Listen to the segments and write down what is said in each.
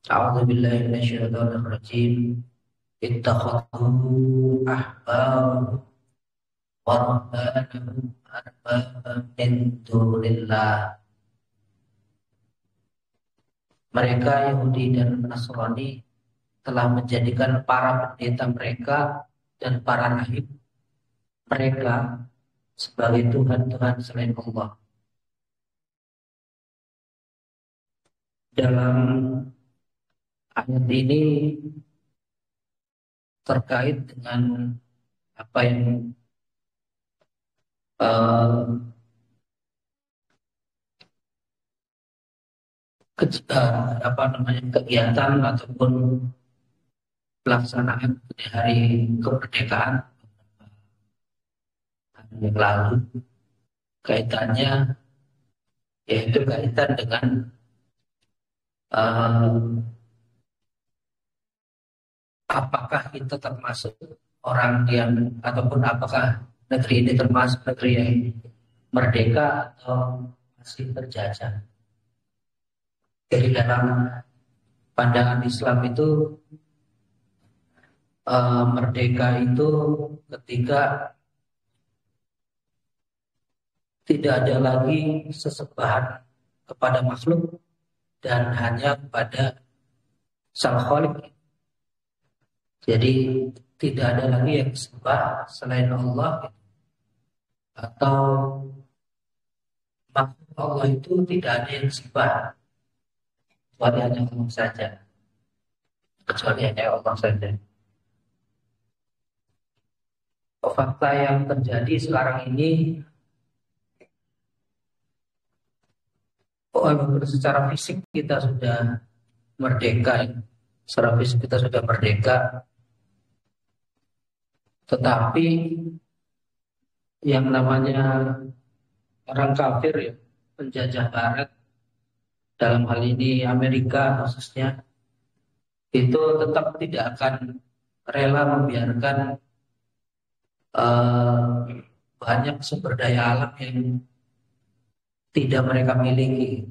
A'udzu billahi minasyaitonir rajim. Ittakhadhu ahbarahum wa rubbanahum arbaban min dunillah. Mereka Yahudi dan Nasrani telah menjadikan para pendeta mereka dan para rahib mereka sebagai Tuhan-Tuhan selain Allah. Dalam ayat ini terkait dengan apa yang eh, apa namanya kegiatan ataupun pelaksanaan hari kemerdekaan hari yang lalu, kaitannya yaitu kaitan dengan eh, apakah kita termasuk orang yang ataupun apakah negeri ini termasuk negeri yang merdeka atau masih terjajah. Jadi dalam pandangan Islam itu merdeka itu ketika tidak ada lagi sesembahan kepada makhluk dan hanya kepada Sang Khalik. Jadi tidak ada lagi yang disembah selain Allah, atau makhluk Allah itu tidak ada yang disembah kecuali hanya Allah saja. Kecuali hanya Allah saja. Fakta yang terjadi sekarang ini, secara fisik kita sudah merdeka, ya. Secara fisik kita sudah merdeka, tetapi yang namanya orang kafir, ya, penjajah Barat, dalam hal ini Amerika khususnya, itu tetap tidak akan rela membiarkan eh, banyak sumber daya alam yang tidak mereka miliki.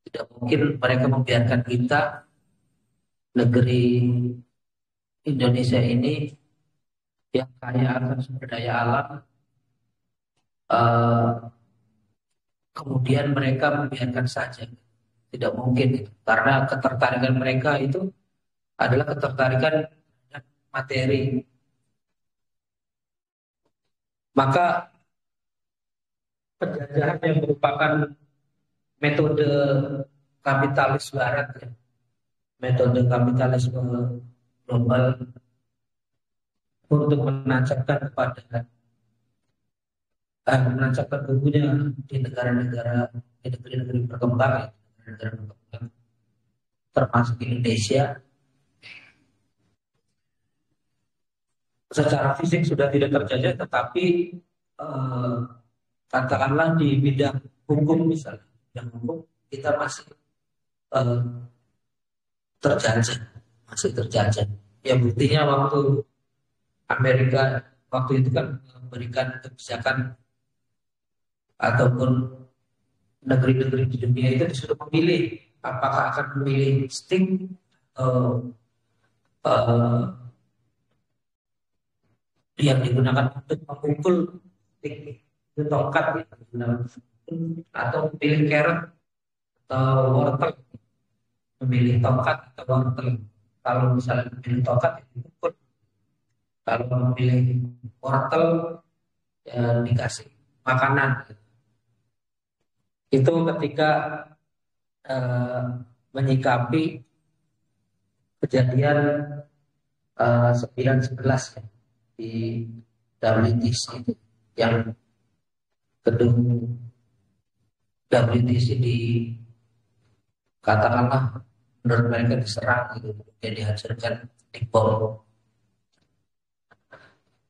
Tidak mungkin mereka membiarkan kita, negeri Indonesia ini yang kaya akan sumber daya alam, eh, kemudian mereka membiarkan saja. Tidak mungkin itu. Karena ketertarikan mereka itu adalah ketertarikan materi. Maka penjajahan yang merupakan metode kapitalis barat, ya, metode kapitalisme global untuk menancapkan kubunya di negara-negara, di negeri-negeri berkembang, ya, negara berkembang termasuk Indonesia, secara fisik sudah tidak terjajah, tetapi eh, katakanlah di bidang hukum misalnya, bidang hukum kita masih eh, terjajah, masih terjajah. Ya buktinya waktu Amerika waktu itu kan memberikan kebijakan ataupun negeri-negeri di dunia itu disuruh memilih apakah akan memilih stick atau eh, yang digunakan untuk memukul stick itu tongkat, gitu, atau memilih carrot atau wortel, memilih tongkat atau wortel. Kalau misalnya memilih tongkat itu dipukul, kalau memilih wortel ya dikasih makanan. Itu ketika eh, menyikapi kejadian 9/11, ya, di WTC itu, yang gedung WTC di katakanlah menurut mereka diserang gitu, jadi dihancurkan, dibom,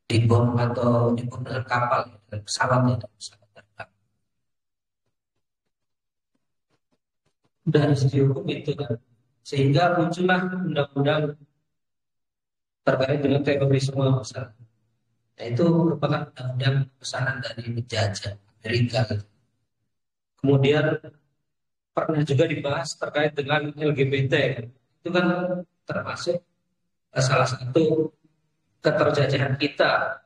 dibom atau dibom dengan kapal, ya, dengan pesawat, ya, dengan pesawat terbang. Dari segi hukum itu kan, sehingga muncullah undang-undang terkait dengan terorisme misalnya. Nah, itu merupakan undang-undang pesanan dari penjajah Amerika, gitu. Kemudian pernah juga dibahas terkait dengan LGBT, itu kan termasuk salah satu keterjajahan kita.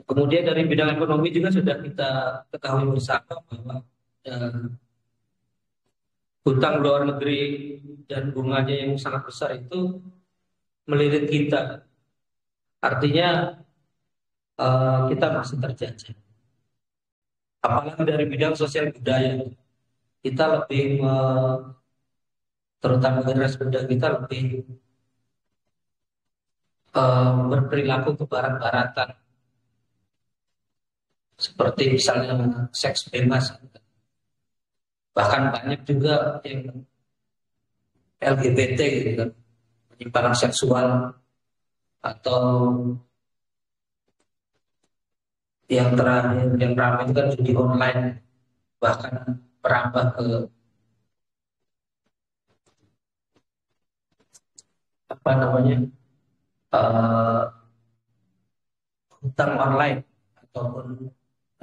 Kemudian dari bidang ekonomi juga sudah kita ketahui bersama bahwa eh, hutang luar negeri dan bunganya yang sangat besar itu melilit kita. Artinya kita masih terjajah. Apalagi dari bidang sosial budaya, kita lebih terutama generasi muda kita lebih berperilaku ke barat-baratan, seperti misalnya seks bebas. Bahkan banyak juga yang LGBT gitu kan, penyimpangan seksual atau yang terakhir yang ramai itu kan judi online, bahkan merambah ke apa namanya eh, hutang online ataupun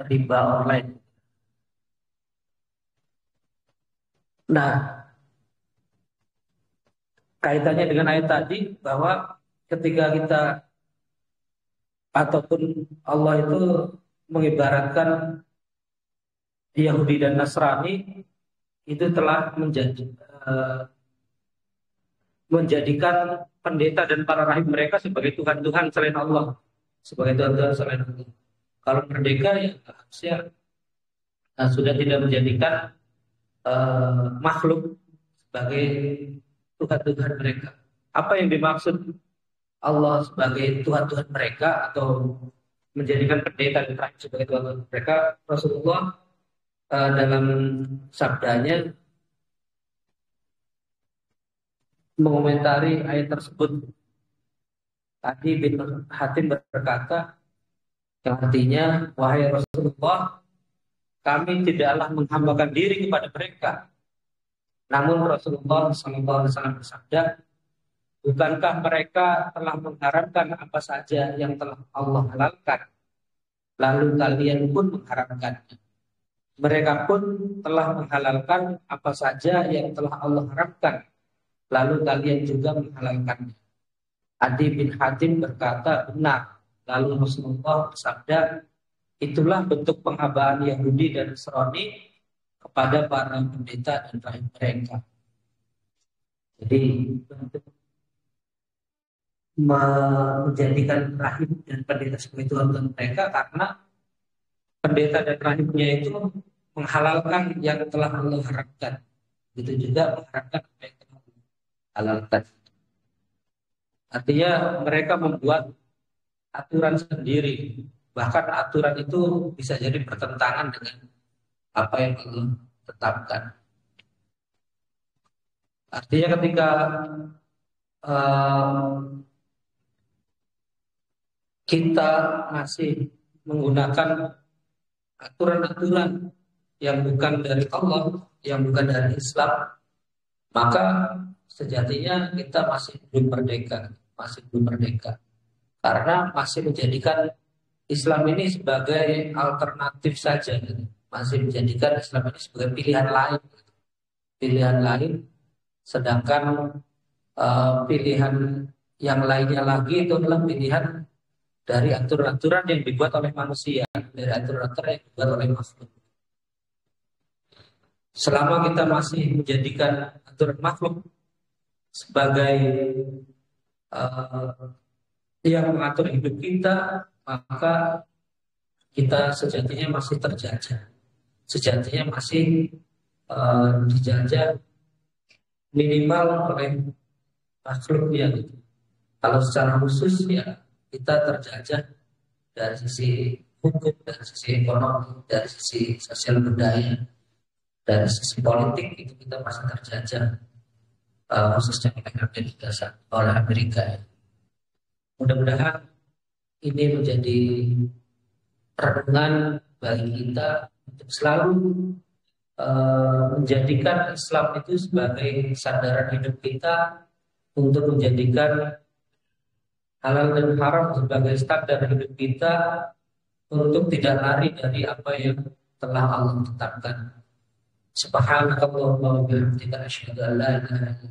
riba online. Nah, kaitannya dengan ayat tadi bahwa ketika kita ataupun Allah itu mengibaratkan Yahudi dan Nasrani itu telah eh, menjadikan pendeta dan para rahib mereka sebagai Tuhan-Tuhan selain Allah, sebagai Tuhan-Tuhan selain Allah. Kalau merdeka ya harusnya sudah tidak menjadikan makhluk sebagai Tuhan-Tuhan mereka. Apa yang dimaksud Allah sebagai Tuhan-Tuhan mereka atau menjadikan pendeta dan rahib sebagai Tuhan-Tuhan mereka? Rasulullah dalam sabdanya mengomentari ayat tersebut. Tadi bin Hatim berkata yang artinya, wahai Rasulullah, kami tidaklah menghambakan diri kepada mereka. Namun Rasulullah SAW bersabda, bukankah mereka telah mengharamkan apa saja yang telah Allah halalkan, lalu kalian pun mengharamkannya. Mereka pun telah menghalalkan apa saja yang telah Allah haramkan, lalu kalian juga menghalalkannya. Adi bin Hatim berkata, benar. Lalu Rasulullah bersabda, itulah bentuk penghambaan Yahudi dan Nasrani kepada para pendeta dan rahib mereka. Jadi bentuk menjadikan rahib dan pendeta sebagai Tuhan mereka karena pendeta dan rahibnya itu menghalalkan yang telah Allah haramkan. Itu juga mengharamkan apa yang telah Allah halalkan. Artinya mereka membuat aturan sendiri. Bahkan aturan itu bisa jadi bertentangan dengan apa yang Allah tetapkan. Artinya ketika eh, kita masih menggunakan aturan-aturan yang bukan dari Allah, yang bukan dari Islam, maka sejatinya kita masih belum merdeka, masih belum merdeka. Karena masih menjadikan Islam ini sebagai alternatif saja, gitu. Masih menjadikan Islam ini sebagai pilihan lain, sedangkan pilihan yang lainnya lagi itu adalah pilihan dari aturan-aturan yang dibuat oleh manusia, dari aturan-aturan yang dibuat oleh makhluk. Selama kita masih menjadikan aturan makhluk sebagai uh, yang mengatur hidup kita, maka kita sejatinya masih terjajah. Sejatinya masih dijajah minimal oleh makhluknya gitu. Kalau secara khusus ya kita terjajah dari sisi hukum, dari sisi ekonomi, dari sisi sosial budaya, dari sisi politik itu kita masih terjajah khususnya oleh Amerika ya. Mudah-mudahan ini menjadi renungan bagi kita untuk selalu menjadikan Islam itu sebagai sandaran hidup kita, untuk menjadikan halal dan haram sebagai standar hidup kita, untuk tidak lari dari apa yang telah Allah tetapkan. Subhanakallahumma wa bihamdika asyhadu an la ilaha illa